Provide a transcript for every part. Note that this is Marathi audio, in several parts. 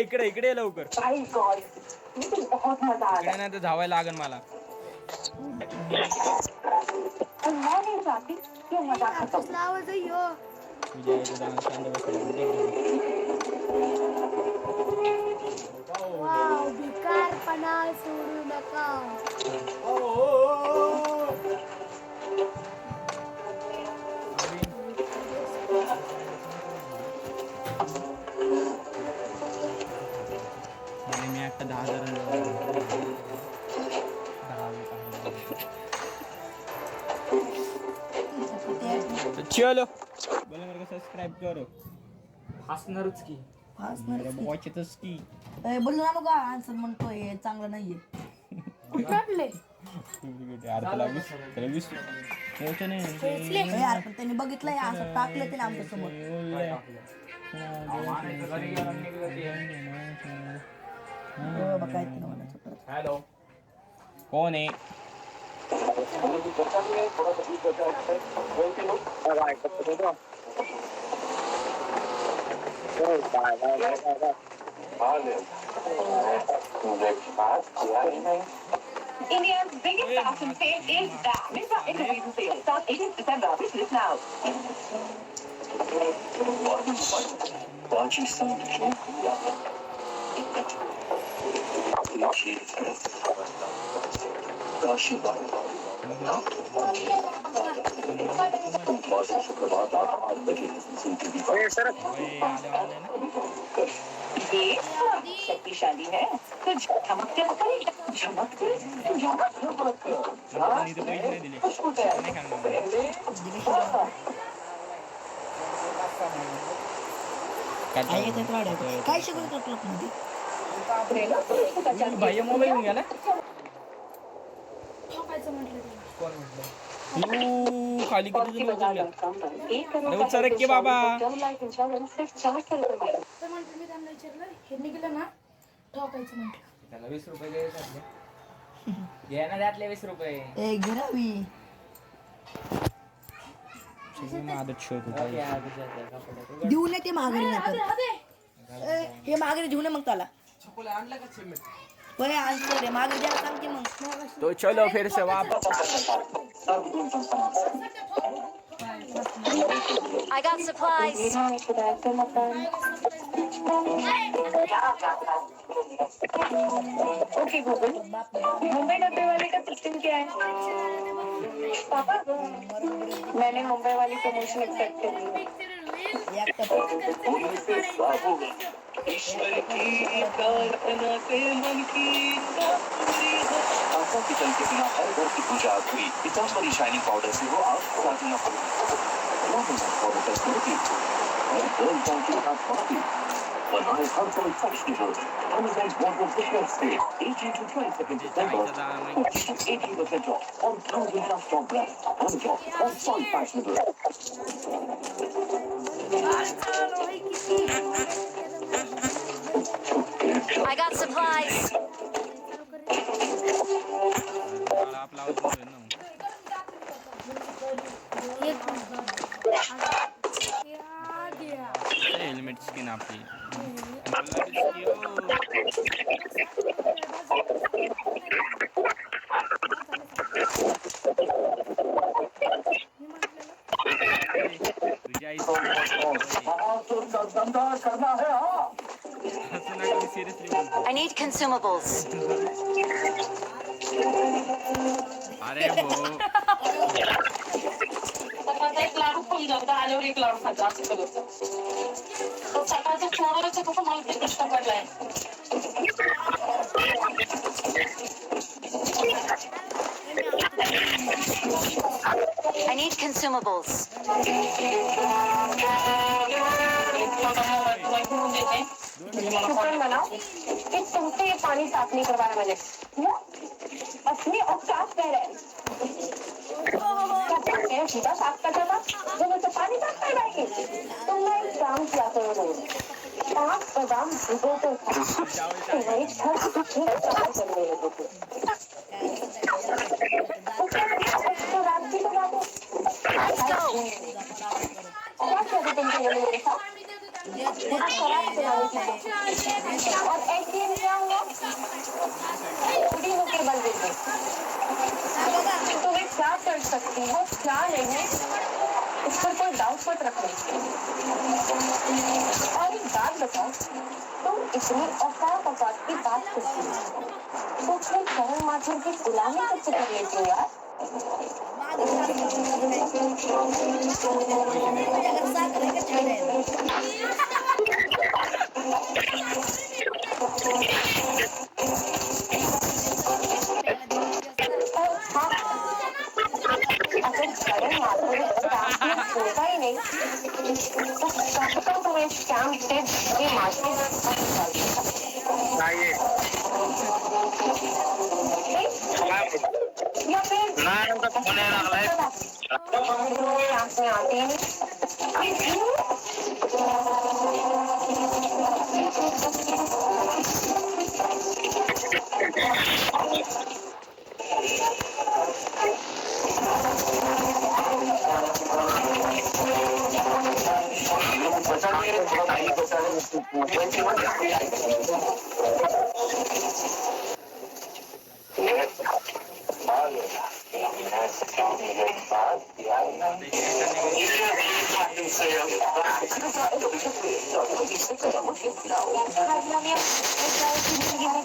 इकडे इकडे लवकर. बहुत मजा आ इकडे नाही तर धावायला लागेल मला. मैं नहीं चाहती कि मजा खत्म तुझ्या इथं शांत बस. वाव भिकारपणा सोडू नका. मी आता 10,000 चलो बोला मेरे को सब्सक्राइब करो. हसणारच की. वॉचतच की. बोलू ना का आन्सर म्हणतोय चांगलं नाहीये. कुठले यार पण त्यांनी बघितलंय असं टाकलं ते आमच्या समोर. हॅलो कोण आहे? India's biggest fashion fair is back. Myntra Innovation Sale starts 18th December. Visit now. ये शक्तिशाली है तो झमकते झमकते काय शिकवतो क्लब मध्ये भैया मोबाईल घेऊन गेला. ठोकायचं म्हटलं खाली किती सरक की बाबा. तर म्हणतो मी त्यांना विचारलं हे निघलं ना ठोकायचं म्हटलं. त्याला 20 रुपये द्यायचे. घे ना त्यातले 20 रुपये. ए गिरावी देऊ नये ते माघारी नाही हे माघारी देऊ नये मग त्याला आणलं रे माघारी द्यायला सांग की मग. तो चलो फिर से वापस. I got supplies. Okay Google Mumbai डब्बे वाले का सिस्टम क्या है? पापा मैंने मुंबई वाली प्रमोशन एक्सेप्ट कर ली. ईश्वर की प्रार्थना से मन की आंखों की जल के बिना हर घर की पूजा हुई. पीताम्बरी शाइनिंग पाउडर से वो आग खुलाती न पड़ी. बनाए हर कोई fashionable. Amazon's wardrobe business sale 18 to 22nd December. 18% off on thousands of top brands. Amazon on so fashionable. I got supplies. Helmet skin आपली. I need consumables. अरे वो एक लाडू फुल जाता आल्यावर एक लाडू खायचा असं करत. तो सकाळचं थोडंसं कसं मला ते कष्ट पडलाय. I need consumables. शुक्र मनाओ कि तुमसे ये पानी साफ नहीं करवाया मैंने. असली औकात कह रहे हैं. सीधा साफ करता था वो मुझसे पानी साफ करवाएगी. तो मैं एक काम किया करूँ 5 बादाम भिगोते था वही घर ठीक साफ करने लगे थे. तो रात की तो बात है. क्या कहते तुमसे ये मेरे साथ पूरा खराब सुनाई थी। और एटीएम क्या हुआ? पूरी होके बन गई। तो मैं क्या कर सकती हूँ, क्या नहीं, इस पर कोई डाउट मत रखो। और एक बात बताओ, तुम इतनी औकात की बात करती हो, तो फिर करण माथुर की गुलामी कब से कर लेती हो यार? अगर साथ रहेगा चल जाएगा। और हाँ, अगर करण माथुर काम होगा ही नहीं, तो कब तक तुम्हें स्कैम से ये मार्केट या फिर आंख में आती है।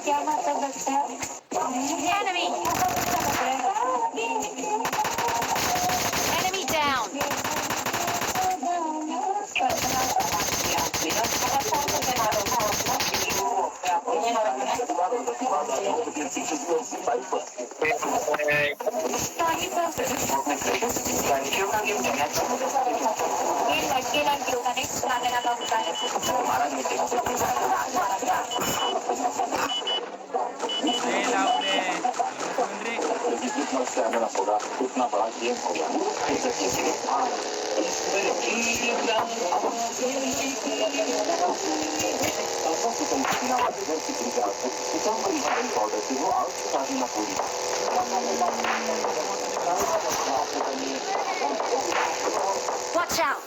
क्या मतलब रखते हैं? Enemy! Enemy down! ये लड़कियों का नेक्स्ट मांगना का होता है। जितना स्टैमिना होगा उतना बड़ा गेम होगा। Watch out!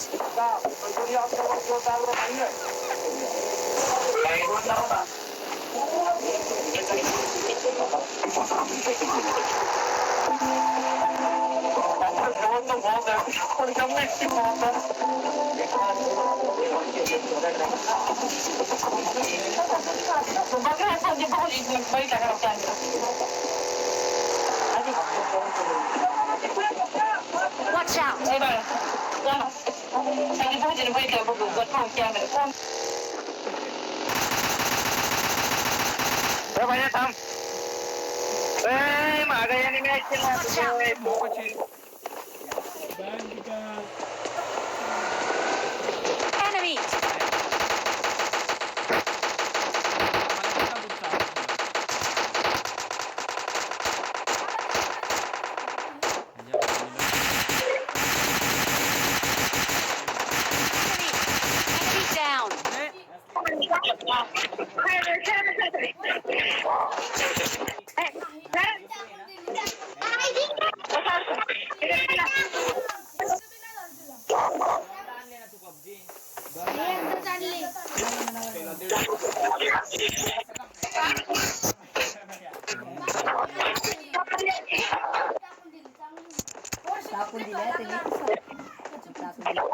Watch out! भैया थांब. मागे यांनी match Watch out! Enemy! Enemy down! टाकून दिल्या त्यांनी टाकून दिल्या.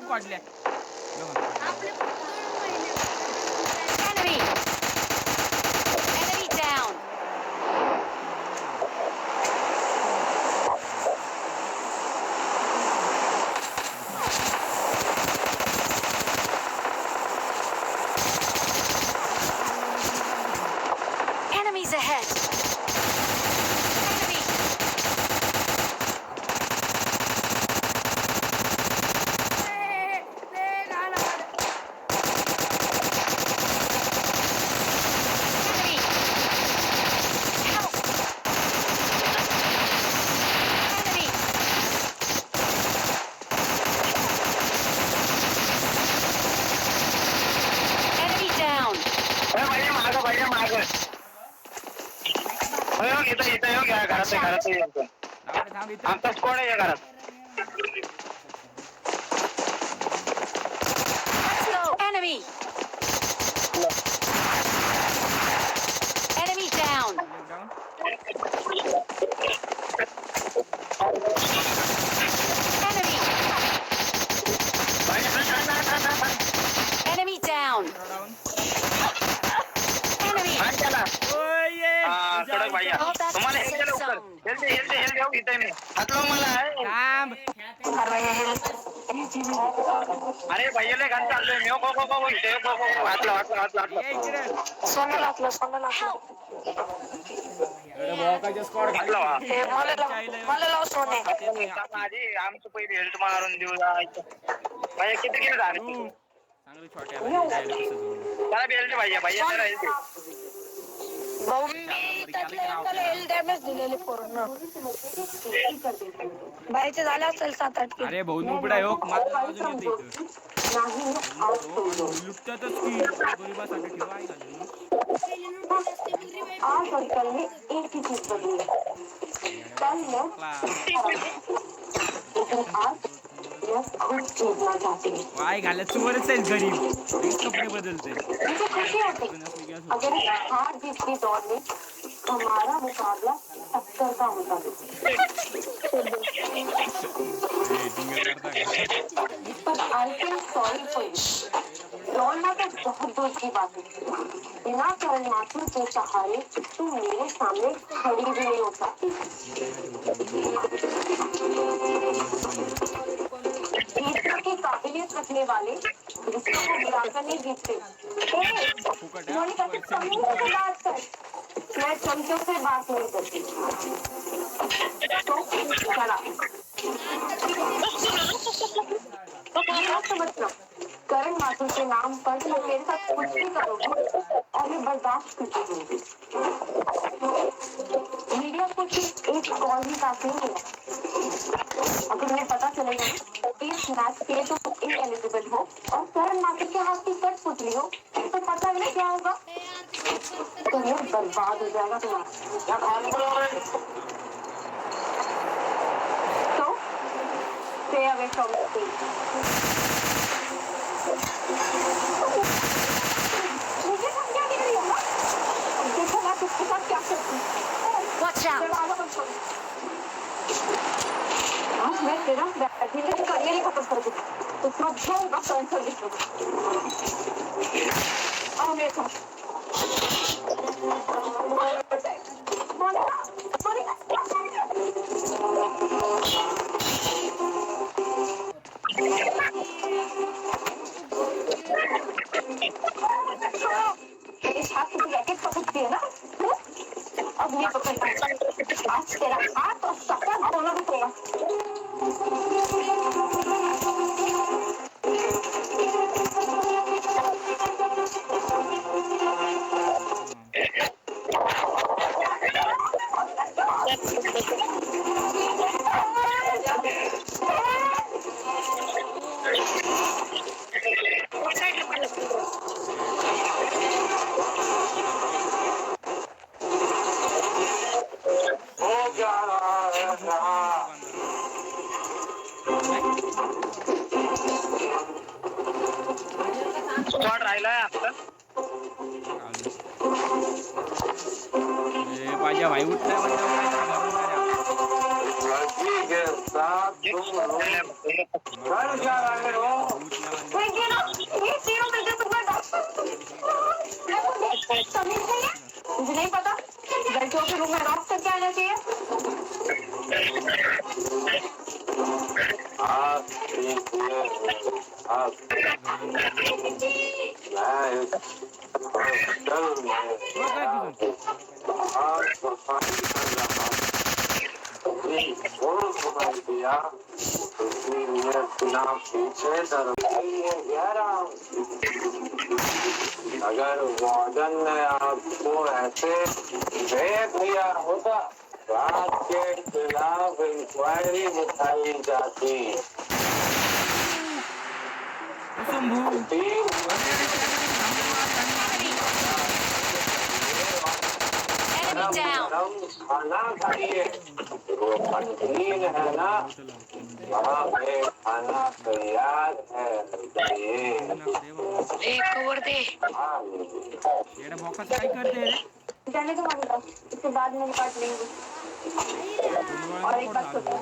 वाढल्या Enemy! Enemy down! Enemies ahead! Enemy! Enemy! Help! Enemy! Enemy down! भैया माग इथं येऊ घ्या घरात थांब इथं आमचा स्कोड आहे या घरात. हेल्थ इथे मी हात लावून मला थांब. अरे भैयाला घाल चाललोय मी इथे हात लाव ये इकडे. सोनाला आपलं सोनाला स्क्वॉड हात लावा मला लाव सोने माझी आमचं पहिले हेल्थ मारून देऊ भैया किती किती झाले चांगलं छोट्या मला बेल्ट भैया तर हेल्थ भाऊ मी त्यातल्या एकाला हेल्थ डॅमेज दिलेले पूर्ण बाहेरचे झाले असेल 7-8 अरे भाऊ नुबडा हो माझा अजून येते इथं लुटतातच की गरीबासाठी ठेवा आहे आज और कल में एक ही चीज बदली कल मैं लेकिन आज मैं खुद जीतना चाहती हूँ वाय घालत चोरच आहेत गरीब कपडे बदलते मुझे खुशी होती अगर इस हार जीत की दौड़ में हमारा मुकाबला टक्कर का होता पर I can sorry for you दौड़ना तो बहुत दूर की बात है बिना करण माथुर के सहारे तू मेरे सामने खड़ी भी नहीं हो सकती जीतने की काबिलियत रखने वाले रिश्तों को गिराकर नहीं जीतते मोनिका से समूह से बात कर मैं चमचों से बात नहीं करती तो चला समझना करण माथुर के नाम पर तुम मेरे साथ कुछ भी करोगे और मैं बर्दाश्त करती हूँ मीडिया को सिर्फ एक कॉल ही काफी है अगर उन्हें पता चलेगा इस मैच के लिए तुम इनएलिजिबल हो और करण माथुर के हाथ की कट पुतली हो तो पता नहीं क्या होगा करियर बर्बाद हो जाएगा तुम्हारा तो stay away from the stage. मुझे समझा नहीं रही हो ना देखो मैं किसके साथ क्या करती हूँ Watch out! दरवाजा बंद करो आज मैं तेरा बैठने का करियर ही खत्म कर दूँ तो सब जो होगा फोन सर्विस होगा आओ मेरे साथ इस हाथ से रैकेट पकड़ती है ना अब ये पकड़ आज तेरा हाथ और शक्ल दोनों भी तोड़ा स्क्वॉड राहिलाय आपलं माझ्या भाई उठलाय मुझे नहीं पता लड़कियों के रूम में लॉक करके आना चाहिए अगर वार्डन ने आपको ऐसे भेज दिया होता रात के खिलाफ इंक्वायरी उठाई जाती Enemy down! खाना खाइए वो मशीन है ना वहाँ पे खाना तैयार है एक कवर दे येडा बॉक्स काय करते जाने को मांगता इसके बाद में काट लेंगे और एक बात सोचो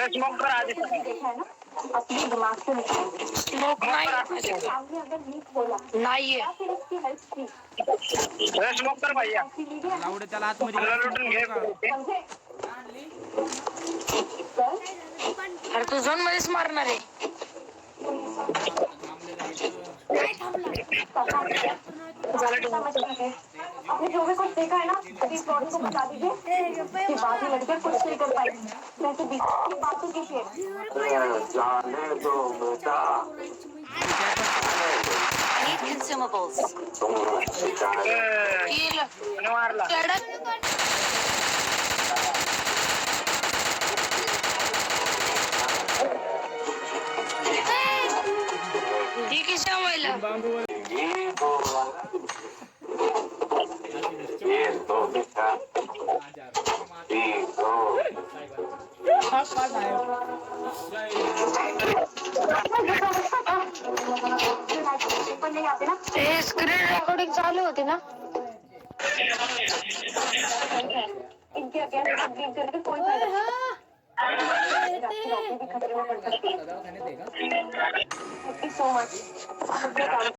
स्मोक कर आधी देखा है ना अपने दिमाग से निकाल स्मोक नहीं अगर लीक बोला नहीं है फिर इसकी हेल्प की स्मोक कर भैया लावडे त्याला आतमध्ये लुटून घे समझे अरे तू झोन मध्येच मारणार आहे. अपने जो भी कुछ देखा है ना अभी फ्लॉरिंग को बता दीजिए कि बाद में लड़के कुछ नहीं कर पाएंगे. वैसे भी बातों की शेर जाने दो बेटा I need consumables. तुम जाने कोणी मारला ये दो बेटा ये दो पण नाही आते ना ते स्क्रीन रेकॉर्डिंग चालू होती ना इनके अगेंस्ट कंप्लेंट करके कोई फायदा नहीं. दवाखान्यात आहे का? Thank you so much.